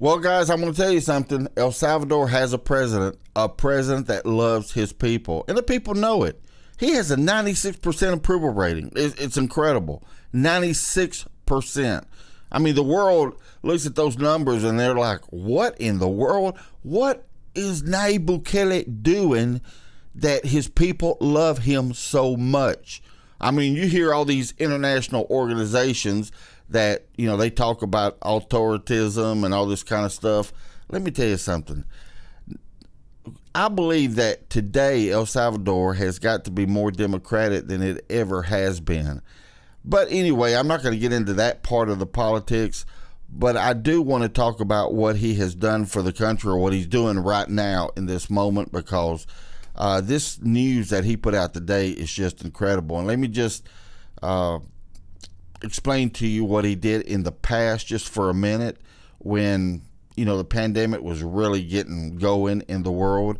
Well, guys, I'm going to tell you something. El Salvador has a president that loves his people, and the people know it. He has a 96% approval rating. It's incredible. 96%. I mean, the world looks at those numbers and they're like, what in the world? What is Nayib Bukele doing that his people love him so much? I mean, you hear all these international organizations that, they talk about authoritarianism and all this kind of stuff. Let me tell you something. I believe that today El Salvador has got to be more democratic than it ever has been. But anyway, I'm not going to get into that part of the politics, but I do want to talk about what he has done for the country, or what he's doing right now in this moment, because this news that he put out today is just incredible. And let me just explain to you what he did in the past just for a minute when, the pandemic was really getting going in the world.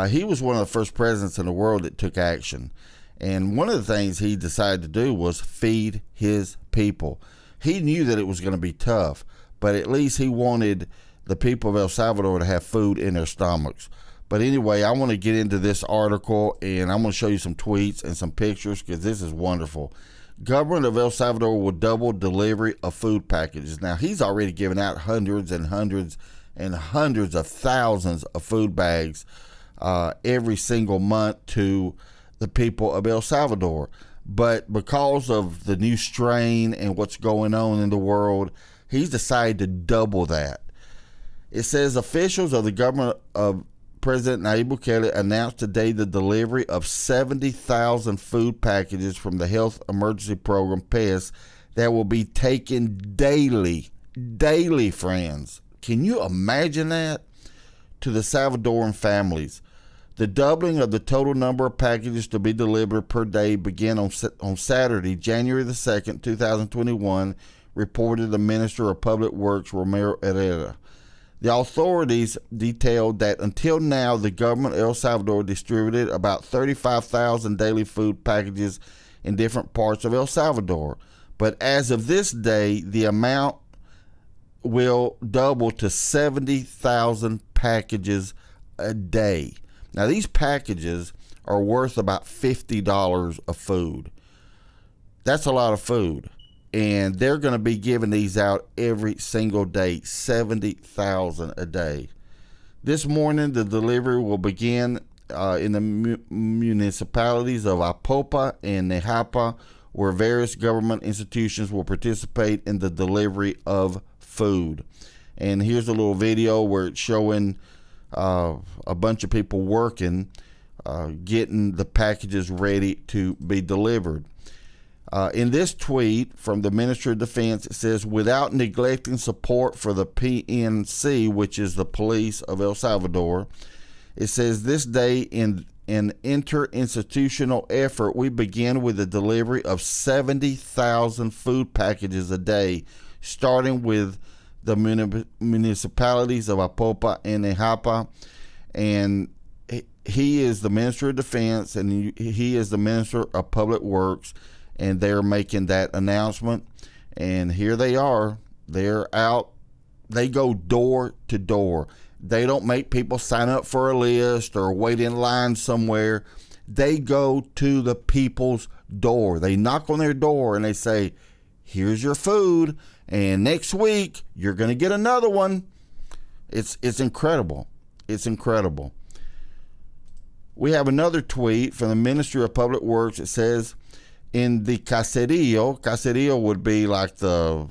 He was one of the first presidents in the world that took action. And one of the things he decided to do was feed his people. He knew that it was going to be tough, but at least he wanted the people of El Salvador to have food in their stomachs. But anyway, I want to get into this article, and I'm going to show you some tweets and some pictures because this is wonderful. Government of El Salvador will double delivery of food packages. Now, he's already given out hundreds and hundreds and hundreds of thousands of food bags every single month to the people of El Salvador. But because of the new strain and what's going on in the world, he's decided to double that. It says officials of the government of President Nayib Bukele announced today the delivery of 70,000 food packages from the Health Emergency Program, PES, that will be taken daily, friends. Can you imagine that? To the Salvadoran families. The doubling of the total number of packages to be delivered per day began on Saturday, January the 2nd, 2021, reported the Minister of Public Works, Romero Herrera. The authorities detailed that until now, the government of El Salvador distributed about 35,000 daily food packages in different parts of El Salvador. But as of this day, the amount will double to 70,000 packages a day. Now, these packages are worth about $50 of food. That's a lot of food. And they're going to be giving these out every single day, 70,000 a day. This morning, the delivery will begin in the municipalities of Apopa and Nejapa, where various government institutions will participate in the delivery of food. And here's a little video where it's showing a bunch of people working, getting the packages ready to be delivered. In this tweet from the Ministry of Defense, it says, without neglecting support for the PNC, which is the police of El Salvador, it says this day in an interinstitutional effort, we begin with the delivery of 70,000 food packages a day, starting with the municipalities of Apopa and Nejapa. And he is the Minister of Defense, and he is the Minister of Public Works, and they're making that announcement. And here they are. They're out. They go door to door. They don't make people sign up for a list or wait in line somewhere. They go to the people's door. They knock on their door and they say, here's your food, and next week you're going to get another one. It's incredible. It's incredible. We have another tweet from the Ministry of Public Works. It says, in the caserío would be like the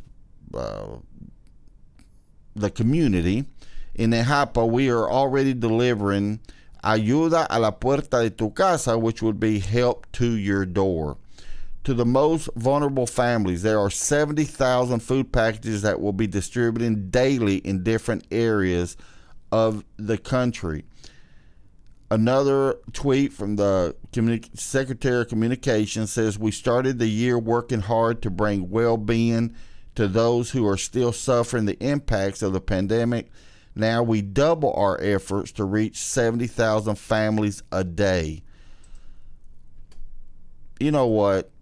community. In Nejapa, we are already delivering ayuda a la puerta de tu casa, which would be help to your door. To the most vulnerable families, there are 70,000 food packages that will be distributed daily in different areas of the country. Another tweet from the Secretary of Communications says, we started the year working hard to bring well-being to those who are still suffering the impacts of the pandemic. Now we double our efforts to reach 70,000 families a day. You know what?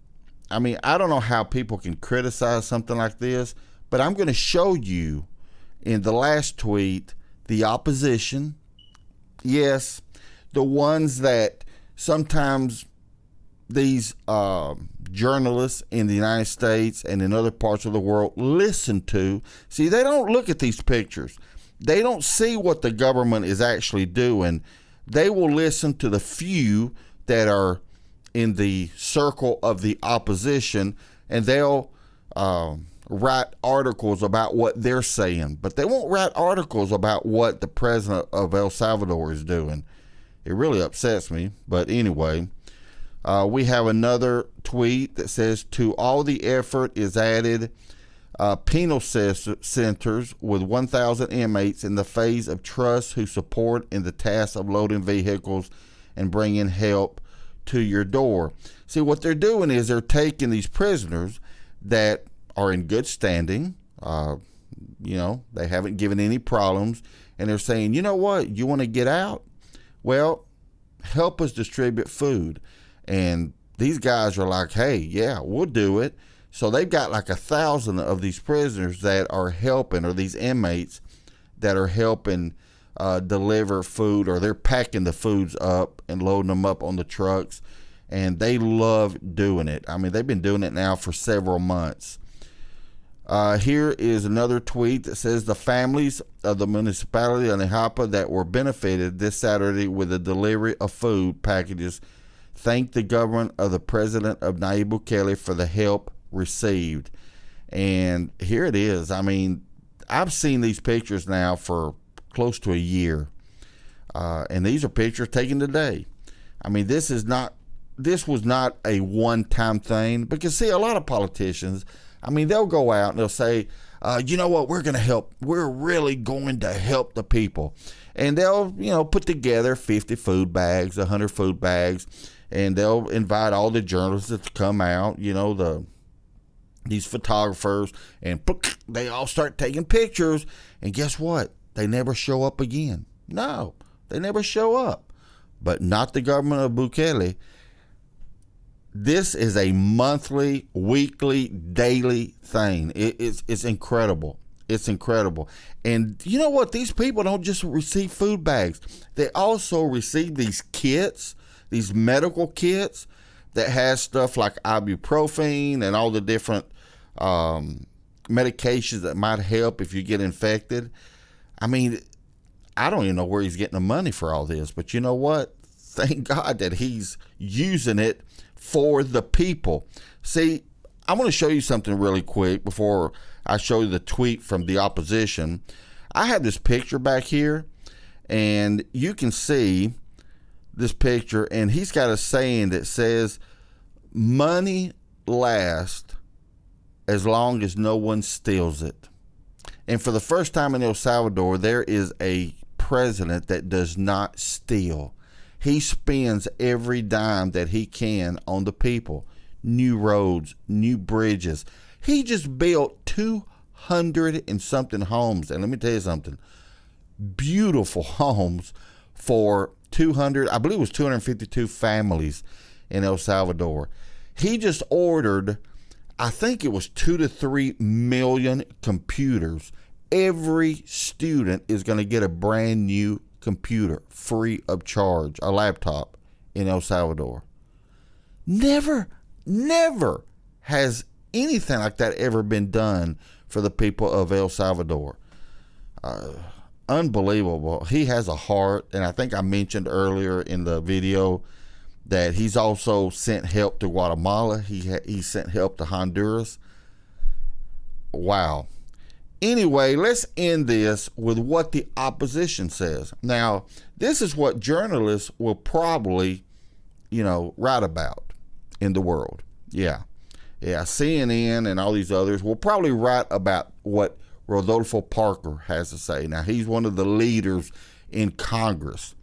I mean, I don't know how people can criticize something like this, but I'm going to show you in the last tweet, the opposition, yes, the ones that sometimes these journalists in the United States and in other parts of the world listen to. See, they don't look at these pictures. They don't see what the government is actually doing. They will listen to the few that are in the circle of the opposition, and they'll write articles about what they're saying. But they won't write articles about what the president of El Salvador is doing. It really upsets me. But anyway, we have another tweet that says, to all the effort is added penal centers with 1,000 inmates in the phase of trust who support in the task of loading vehicles and bringing help to your door. See, what they're doing is they're taking these prisoners that are in good standing, they haven't given any problems, and they're saying, you know what, you want to get out? Well, help us distribute food. And these guys are like, hey, yeah, we'll do it. So they've got like 1,000 of these prisoners that are helping, or these inmates that are helping deliver food, or they're packing the foods up and loading them up on the trucks. And they love doing it. I mean, they've been doing it now for several months. Here is another tweet that says, the families of the municipality of Nayib that were benefited this Saturday with the delivery of food packages thank the government of the president of Nayib Bukele for the help received. And here it is. I mean, I've seen these pictures now for close to a year. And these are pictures taken today. I mean, this was not a one-time thing, because see, a lot of politicians, I mean, they'll go out and they'll say, you know what, we're going to help. We're really going to help the people. And they'll, put together 50 food bags, 100 food bags, and they'll invite all the journalists to come out, these photographers, and they all start taking pictures. And guess what? They never show up again. No, they never show up. But not the government of Bukele. This is a monthly, weekly, daily thing. It's incredible. It's incredible. And you know what? These people don't just receive food bags. They also receive these kits, these medical kits that has stuff like ibuprofen and all the different medications that might help if you get infected. I mean, I don't even know where he's getting the money for all this. But you know what? Thank God that he's using it for the people. See, I want to show you something really quick before I show you the tweet from the opposition. I have this picture back here, and you can see this picture, and he's got a saying that says, money lasts as long as no one steals it. And for the first time in El Salvador, there is a president that does not steal. He spends every dime that he can on the people. New roads, new bridges. He just built 200 and something homes. And let me tell you something. Beautiful homes for 200, I believe it was 252 families in El Salvador. He just ordered, I think it was 2 to 3 million computers. Every student is going to get a brand new computer free of charge, a laptop in El Salvador. Never has anything like that ever been done for the people of El Salvador. Unbelievable. He has a heart, and I think I mentioned earlier in the video that he's also sent help to Guatemala. He sent help to Honduras. Wow. Anyway, let's end this with what the opposition says. Now, this is what journalists will probably, write about in the world. Yeah, CNN and all these others will probably write about what Rodolfo Parker has to say. Now, he's one of the leaders in Congress.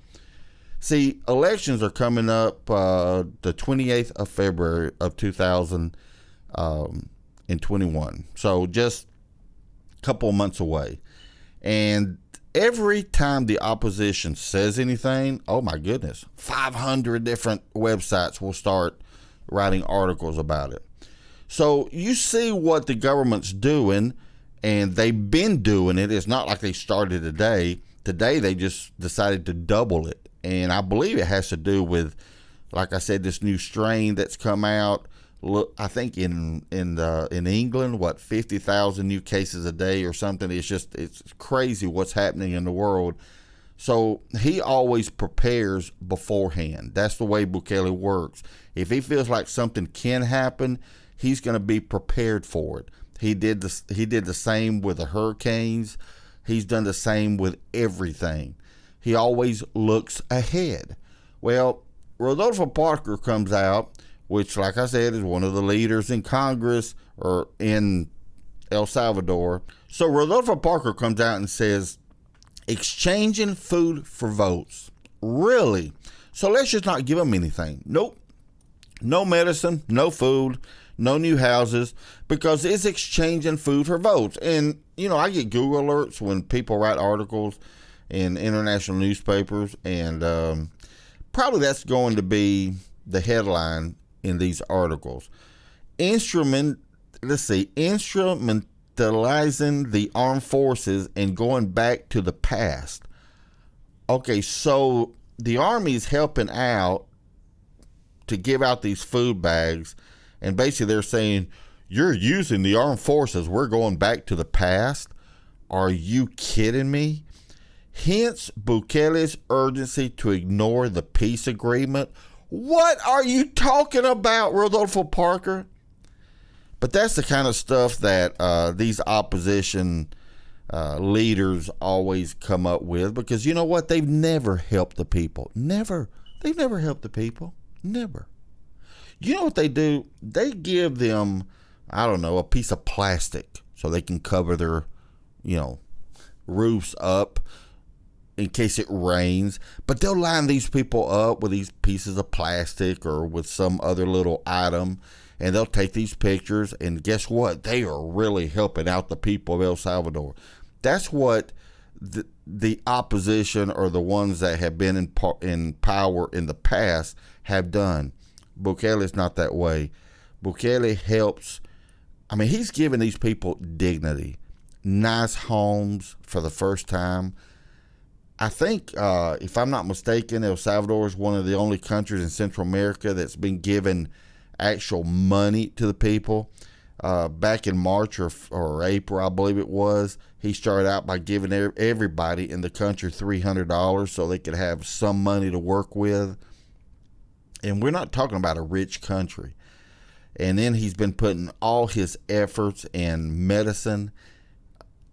See, elections are coming up the 28th of February of 2021. So just couple of months away. And every time the opposition says anything, oh my goodness, 500 different websites will start writing articles about it. So you see what the government's doing, And they've been doing it. It's not like they started today. Today they just decided to double it. And I believe it has to do with, like I said, this new strain that's come out. Look, I think in England, 50,000 new cases a day or something. It's crazy what's happening in the world. So he always prepares beforehand. That's the way Bukele works. If he feels like something can happen, he's going to be prepared for it. He did the same with the hurricanes. He's done the same with everything. He always looks ahead. Well, Rodolfo Parker comes out, which, like I said, is one of the leaders in Congress or in El Salvador. So Rodolfo Parker comes out and says, exchanging food for votes. Really? So let's just not give them anything. Nope. No medicine, no food, no new houses, because it's exchanging food for votes. And, I get Google alerts when people write articles in international newspapers, and probably that's going to be the headline in these articles. Instrumentalizing the armed forces and going back to the past. Okay, so the Army's helping out to give out these food bags, and basically they're saying, you're using the armed forces, we're going back to the past? Are you kidding me? Hence Bukele's urgency to ignore the peace agreement. What are you talking about, Rodolfo Parker? But that's the kind of stuff that these opposition leaders always come up with, because you know what? They've never helped the people. Never. They've never helped the people. Never. You know what they do? They give them, a piece of plastic so they can cover their, roofs up in case it rains. But they'll line these people up with these pieces of plastic or with some other little item, and they'll take these pictures, and guess what? They are really helping out the people of El Salvador. That's what the opposition, or the ones that have been in power in the past, have done. Bukele is not that way. Bukele helps. He's giving these people dignity, nice homes for the first time. I think, if I'm not mistaken, El Salvador is one of the only countries in Central America that's been given actual money to the people. Back in March or April, I believe it was, he started out by giving everybody in the country $300 so they could have some money to work with. And we're not talking about a rich country. And then he's been putting all his efforts in medicine,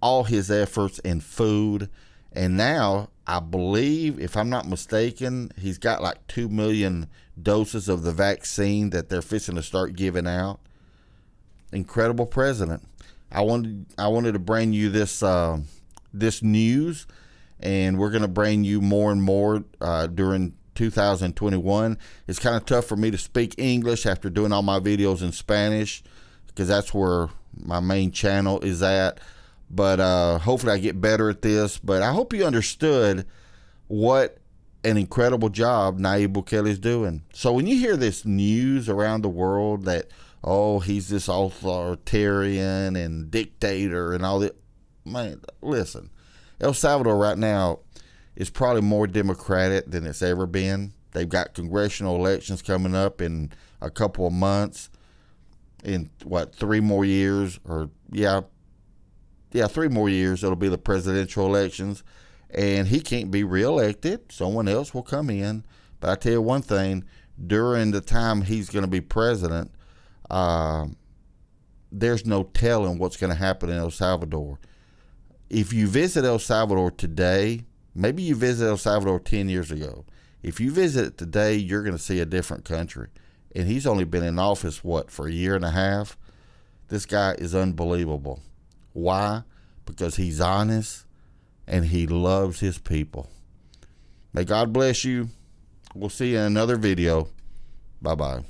all his efforts in food. And now, I believe, if I'm not mistaken, he's got like 2 million doses of the vaccine that they're fixing to start giving out. Incredible president. I wanted to bring you this news, and we're going to bring you more and more during 2021. It's kind of tough for me to speak English after doing all my videos in Spanish, because that's where my main channel is at. But hopefully I get better at this. But I hope you understood what an incredible job Nayib Bukele is doing. So when you hear this news around the world that, he's this authoritarian and dictator and all that, man, listen, El Salvador right now is probably more democratic than it's ever been. They've got congressional elections coming up in a couple of months. In 3 more years, or 3 more years, it'll be the presidential elections, and he can't be reelected. Someone else will come in. But I tell you one thing, during the time he's going to be president, there's no telling what's going to happen in El Salvador. If you visit El Salvador today, maybe you visited El Salvador 10 years ago. If you visit it today, you're going to see a different country. And he's only been in office, for a year and a half? This guy is unbelievable. Why? Because he's honest and he loves his people. May God bless you. We'll see you in another video. Bye-bye.